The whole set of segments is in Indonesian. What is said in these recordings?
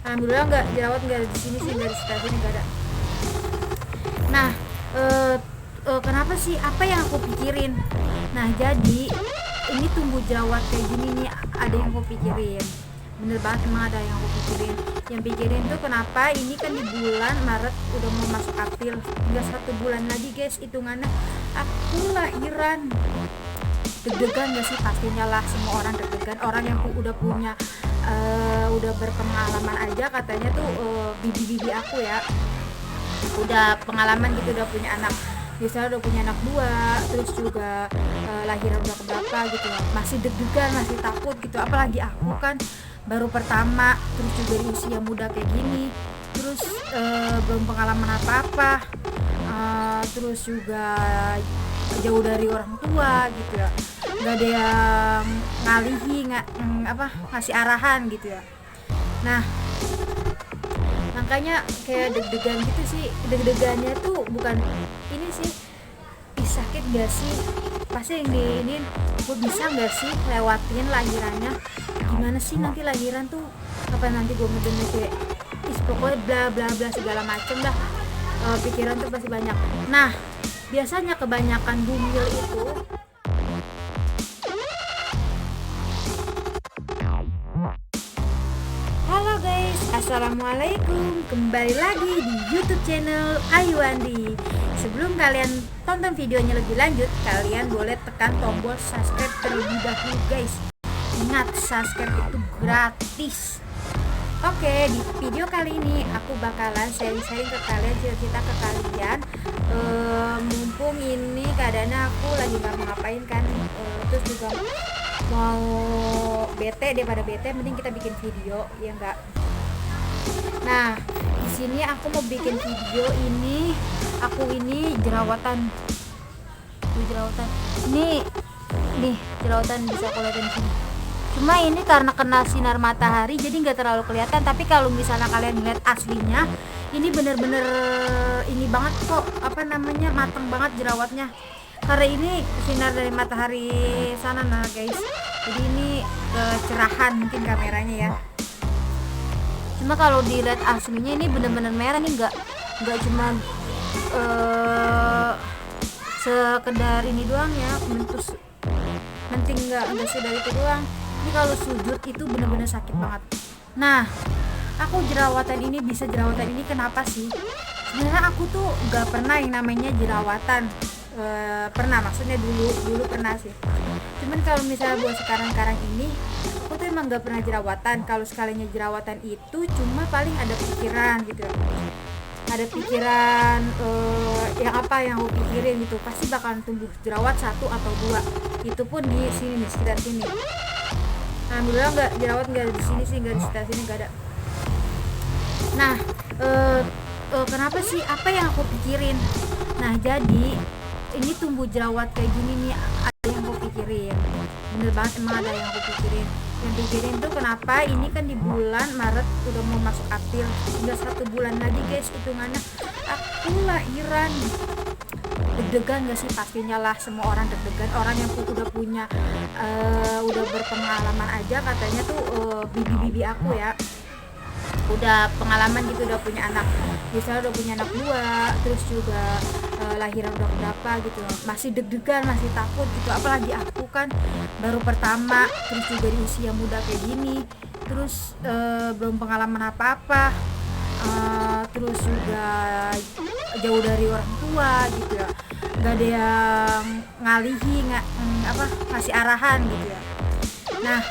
Alhamdulillah nggak jerawat, nggak ada di sini sih, nggak di sekitar sini nggak ada. Nah, kenapa sih, apa yang aku pikirin? Nah, jadi ini tumbuh jerawat kayak gini nih, ada yang aku pikirin, bener banget, emang ada yang aku pikirin. Yang pikirin tuh kenapa ini kan di bulan Maret, udah mau masuk April, tinggal 1 bulan lagi guys hitungannya aku lahiran. Deg-degan gak sih? Pastinya lah, semua orang deg-degan. Orang yang udah punya udah berpengalaman aja katanya tuh, bibi-bibi aku ya udah pengalaman gitu, udah punya anak, misalnya udah punya anak 2, terus juga lahiran udah keberapa gitu, masih deg-degan, masih takut gitu. Apalagi aku kan baru pertama, terus juga di usia muda kayak gini, terus belum pengalaman apa-apa, terus juga jauh dari orang tua gitu ya, nggak ada yang ngalihi, ngasih arahan gitu ya. Nah, makanya kayak deg-degan gitu sih. Deg-degannya tuh bukan ini sih, sakit gak sih, pasti yang diinin gue bisa gak sih lewatin lahirannya, gimana sih nanti lahiran tuh, apa nanti gue ngedenger kayak pokoknya bla bla bla segala macem dah. Pikiran tuh pasti banyak. Nah, biasanya kebanyakan bumil itu Halo guys, assalamualaikum. Kembali lagi di YouTube channel Ayu Andi. Sebelum kalian tonton videonya lebih lanjut, kalian boleh tekan tombol subscribe terlebih dahulu guys. Ingat, subscribe itu gratis. Oke, di video kali ini aku bakalan sharing-sharing ke kalian, cerita ke kalian. Mumpung ini keadaannya aku lagi gak mau ngapain kan, terus juga mau bete, daripada bete mending kita bikin video ya enggak. Nah, di sini aku mau bikin video ini, aku ini jerawatan. Ini nih jerawatan, bisa aku lihatin sini. Cuma ini karena kena sinar matahari jadi nggak terlalu kelihatan, tapi kalau misalnya kalian lihat aslinya, ini bener-bener ini banget kok, mateng banget jerawatnya. Karena ini sinar dari matahari sana nah guys, jadi ini kecerahan mungkin kameranya ya. Cuma kalau dilihat aslinya ini bener-bener merah nih, nggak cuma sekedar ini doang ya, menting nggak sih dari itu doang. Ini kalau sujud itu bener-bener sakit banget. Nah, aku jerawatan ini kenapa sih? Sebenarnya aku tuh nggak pernah yang namanya jerawatan. Pernah, maksudnya dulu pernah sih. Cuman kalau misalnya buat sekarang ini, aku tuh emang nggak pernah jerawatan. Kalau sekalinya jerawatan itu cuma paling ada pikiran gitu, ada pikiran yang aku pikirin gitu, pasti bakalan tumbuh jerawat 1 atau 2. Itu pun di sini nih, sekitar sini. Alhamdulillah nggak jerawat, nggak ada di sini sih, nggak di sekitar sini nggak ada. Nah, kenapa sih, apa yang aku pikirin? Nah, jadi ini tumbuh jerawat kayak gini nih, ada yang aku pikirin, bener banget, emang ada yang aku pikirin. Yang pikirin tuh kenapa ini kan di bulan Maret, udah mau masuk April, tinggal 1 bulan lagi guys hitungannya aku lahiran. Deg-degan gak sih? Pastinya lah, semua orang deg-degan. Orang yang udah punya udah berpengalaman aja katanya tuh, bibi-bibi aku ya udah pengalaman gitu, udah punya anak, misalnya udah punya anak 2, terus juga lahiran udah berapa gitu, masih deg-degan, masih takut gitu. Apalagi aku kan baru pertama, terus juga di usia muda kayak gini, terus belum pengalaman apa-apa, terus juga jauh dari orang tua gitu ya, nggak ada yang ngalihi, ngasih arahan gitu ya. Nah,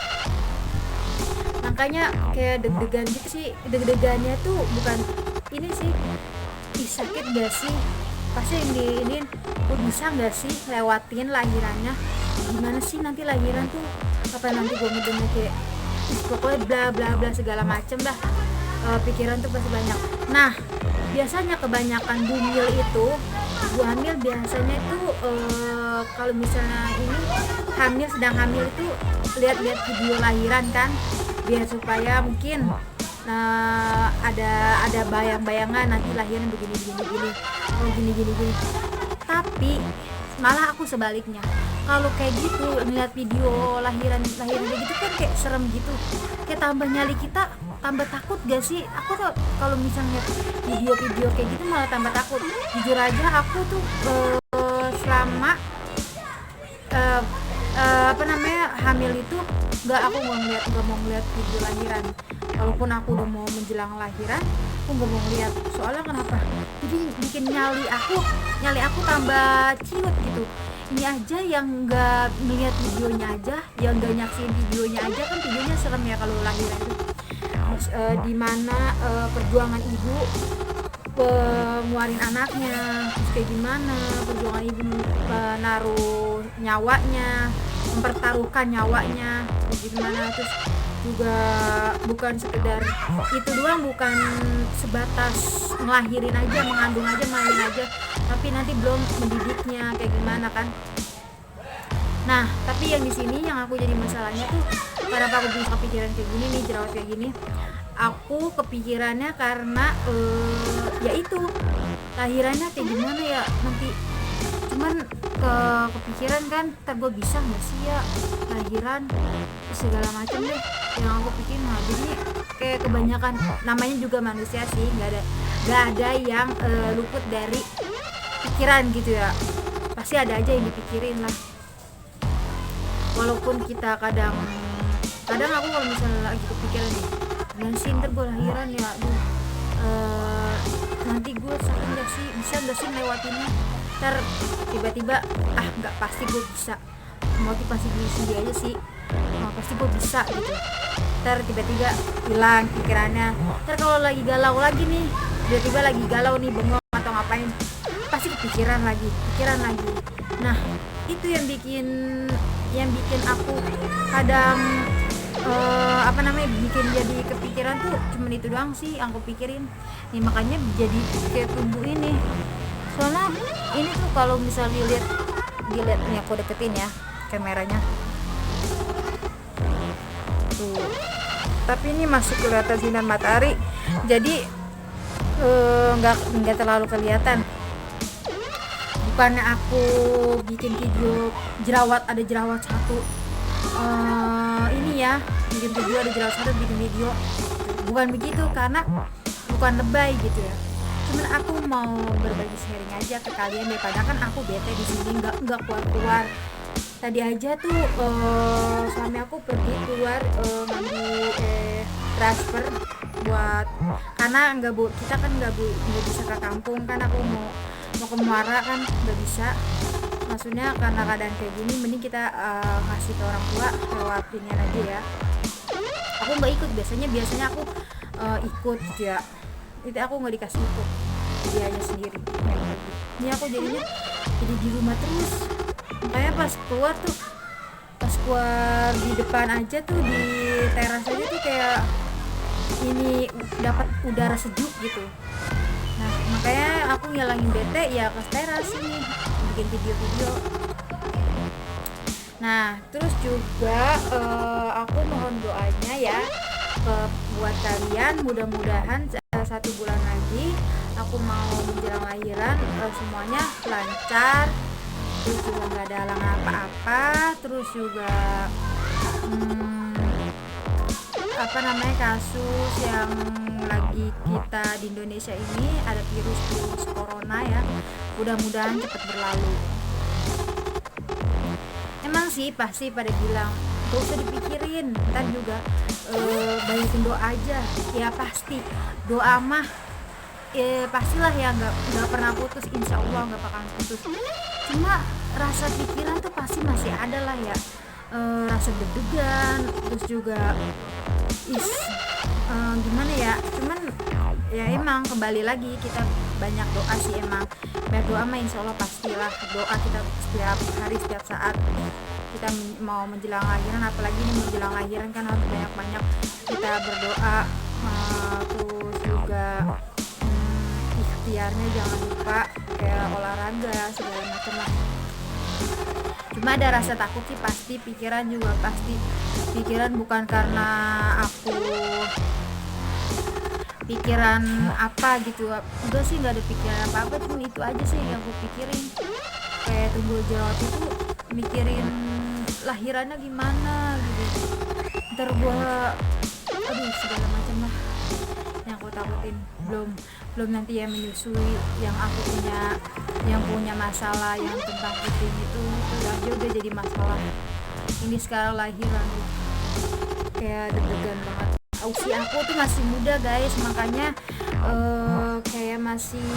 makanya kayak deg-degan gitu sih. Deg-degannya tuh bukan ini sih, sakit gak sih, pasti yang diinin gue bisa gak sih lewatin lahirannya, gimana sih nanti lahiran tuh, apa nanti gue ngedenger kayak pokoknya bla bla bla segala macem dah. Pikiran tuh pasti banyak. Nah, biasanya kebanyakan bumil itu, ibu hamil biasanya itu kalau misalnya ini sedang hamil itu lihat-lihat video lahiran kan, biar supaya mungkin ada bayang-bayangan nanti lahiran begini. Tapi malah aku sebaliknya, kalau kayak gitu ngeliat video lahiran kayak gitu kan kayak serem gitu, kayak tambah nyali kita tambah takut gak sih? Aku tuh kalau misalnya video-video kayak gitu malah tambah takut. Jujur aja aku tuh selama apa namanya hamil itu aku nggak mau ngeliat video lahiran. Walaupun aku udah mau menjelang lahiran, aku nggak mau ngeliat. Soalnya kenapa? Jadi bikin nyali aku tambah ciut gitu. Ini aja yang nggak ngeliat videonya aja, yang nggak nyaksin videonya aja, kan videonya serem ya kalau lahiran itu. Dimana perjuangan ibu ngeluarin anaknya, terus kayak gimana perjuangan ibu naruh nyawanya, mempertaruhkan nyawanya, gimana. Terus juga bukan sekedar itu doang, bukan sebatas ngelahirin aja, mengandung aja, ngelahirin aja, tapi nanti belum mendidiknya kayak gimana kan. Nah, tapi yang di sini yang aku jadi masalahnya tuh, kenapa aku bisa kepikiran kayak gini nih, jerawat kayak gini. Aku kepikirannya karena ya itu lahirannya kayak gimana ya nanti. Cuman kepikiran kan, ntar gue bisa nggak sih ya lahiran, segala macam deh yang aku pikirin. Nah, jadi kayak kebanyakan, namanya juga manusia sih, nggak ada yang luput dari pikiran gitu ya, pasti ada aja yang dipikirin lah. Walaupun kita kadang aku kalau misalnya lagi kepikiran nih, dan sih ntar gue lahiran ya, aduh nanti gue sakit gak sih, bisa gak sih lewatinnya. Ntar tiba-tiba nggak, pasti gue bisa, motivasi diri sendiri aja sih, pasti gue bisa gitu. Ntar tiba-tiba hilang pikirannya. Ntar kalau lagi galau lagi nih, tiba-tiba lagi galau nih, bengong atau ngapain, pasti pikiran lagi. Nah, itu yang bikin aku kadang bikin jadi kepikiran tuh cuman itu doang sih yang aku pikirin nih. Makanya jadi kayak tubuh ini. Soalnya ini tuh kalau misal dilihat nih, aku deketin ya kameranya tuh, tapi ini masih kelihatan sinar matahari, jadi nggak terlalu kelihatan. Bukannya aku bikin video ada jerawat satu, ini ya bikin video ada jerawat satu, bikin video, bukan begitu, karena bukan lebay gitu ya. Cuman aku mau berbagi sharing aja ke kalian, daripada kan aku bete di sini nggak keluar. Tadi aja tuh suami aku pergi keluar ngambil transfer buat, karena kita kan nggak bisa ke kampung kan. Aku mau ke Muara kan nggak bisa, maksudnya karena keadaan kayak gini, mending kita ngasih ke orang tua lewat pinian aja ya. Aku nggak ikut, biasanya aku ikut gitu ya, itu aku nggak dikasih ikut, dia aja sendiri. Ini aku jadinya jadi di rumah terus. Makanya pas keluar di depan aja tuh, di teras aja tuh kayak ini dapat udara sejuk gitu. Nah, makanya aku ngilangin bete ya ke teras ini, bikin video-video. Nah, terus juga aku mohon doanya ya buat kalian, mudah-mudahan 1 bulan lagi aku mau menjelang lahiran, semuanya lancar, terus juga nggak ada halangan apa-apa. Terus juga kasus yang lagi kita di Indonesia ini, ada virus corona ya, mudah-mudahan cepat berlalu. Emang sih pasti pada bilang gak usah dipikirin, ntar juga banyakin doa aja. Ya pasti doa mah pastilah ya, nggak pernah putus, insya Allah nggak bakalan putus. Cuma rasa pikiran tuh pasti masih ada lah ya, rasa deg-degan, terus juga gimana ya. Cuman ya emang kembali lagi, kita banyak doa sih, emang banyak doa mah insya Allah pastilah. Doa kita setiap hari, setiap saat kita mau menjelang lahiran, apalagi ini menjelang lahiran kan harus banyak-banyak kita berdoa. Terus juga ikhtiarnya jangan lupa, kayak olahraga segala macam lah. Cuma ada rasa takut sih pasti, pikiran juga pasti. Pikiran bukan karena aku pikiran apa gitu, enggak sih, nggak ada pikiran apa-apa, cuma itu aja sih yang aku pikirin. kayak tumbuh jerawat itu mikirin lahirannya gimana gitu, ntar gua aduh segala macam lah yang aku takutin. Belum nanti yang menyusui, yang punya masalah yang tentang puting itu aja udah jadi masalah. Ini sekarang lahiran kayak deg-degan banget. Usia aku tuh masih muda guys, makanya kayak masih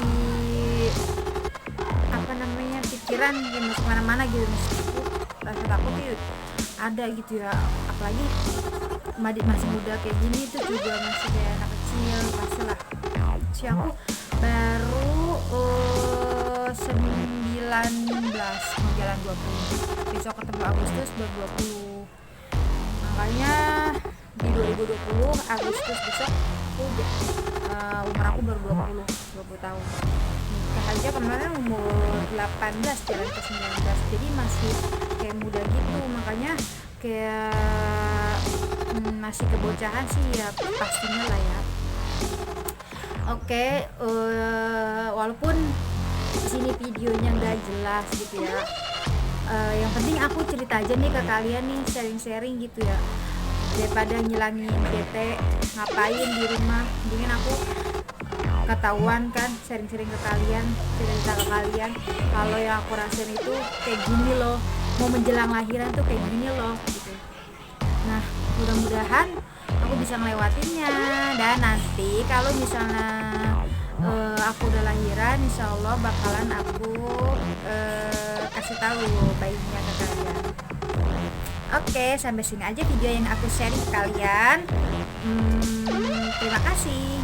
apa namanya pikiran ya masih kemana-mana gitu. Rasa takut tuh ada gitu ya, apalagi masih muda kayak gini tuh juga masih kayak anak kecil pastilah. Si aku baru 19 mau jalan 20, besok ketemu Agustus baru 20, makanya di 2020 Agustus besok umur aku baru 20 tahun. Nikah aja kemarin umur 18 jalan ke 19, jadi masih kayak muda gitu, makanya kayak masih kebocahan sih ya pastinya lah ya. Oke, walaupun di sini videonya nggak jelas gitu ya, yang penting aku cerita aja nih ke kalian nih, sharing-sharing gitu ya, daripada ngilangin bete ngapain di rumah, mendingan aku ketahuan kan, sharing-sharing ke kalian, cerita ke kalian kalau yang aku rasain itu kayak gini loh, mau menjelang lahiran tuh kayak gini loh gitu. Nah mudah-mudahan aku bisa ngelewatinnya, dan nanti kalau misalnya aku udah lahiran, insya Allah bakalan aku kasih tahu bayinya ke kalian. Oke, sampai sini aja video yang aku sharing ke kalian. Terima kasih.